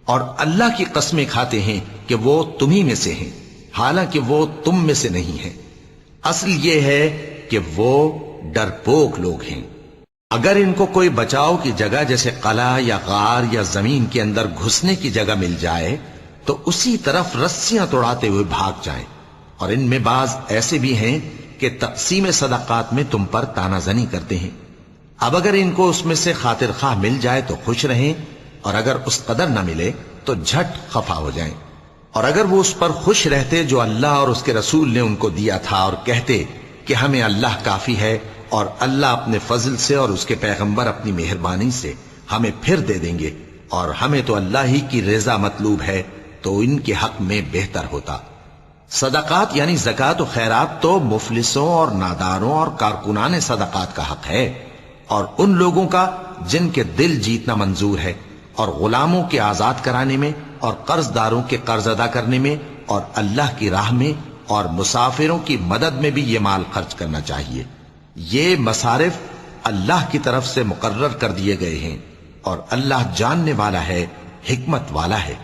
اور اللہ کی قسمیں کھاتے ہیں کہ وہ تمہیں میں سے ہیں، حالانکہ وہ تم میں سے نہیں ہیں۔ اصل یہ ہے کہ وہ ڈرپوک لوگ ہیں۔ اگر ان کو کوئی بچاؤ کی جگہ جیسے قلعہ یا غار یا زمین کے اندر گھسنے کی جگہ مل جائے تو اسی طرف رسیاں توڑاتے ہوئے بھاگ جائیں۔ اور ان میں بعض ایسے بھی ہیں کہ تقسیم صدقات میں تم پر تانا زنی کرتے ہیں۔ اب اگر ان کو اس میں سے خاطر خواہ مل جائے تو خوش رہیں، اور اگر اس قدر نہ ملے تو جھٹ خفا ہو جائیں۔ اور اگر وہ اس پر خوش رہتے جو اللہ اور اس کے رسول نے ان کو دیا تھا، اور کہتے کہ ہمیں اللہ کافی ہے، اور اللہ اپنے فضل سے اور اس کے پیغمبر اپنی مہربانی سے ہمیں پھر دے دیں گے، اور ہمیں تو اللہ ہی کی رضا مطلوب ہے، تو ان کے حق میں بہتر ہوتا۔ صدقات یعنی زکوٰۃ و خیرات تو مفلسوں اور ناداروں اور کارکنان صدقات کا حق ہے، اور ان لوگوں کا جن کے دل جیتنا منظور ہے، اور غلاموں کے آزاد کرانے میں، اور قرض داروں کے قرض ادا کرنے میں، اور اللہ کی راہ میں، اور مسافروں کی مدد میں بھی یہ مال خرچ کرنا چاہیے۔ یہ مصارف اللہ کی طرف سے مقرر کر دیے گئے ہیں، اور اللہ جاننے والا ہے، حکمت والا ہے۔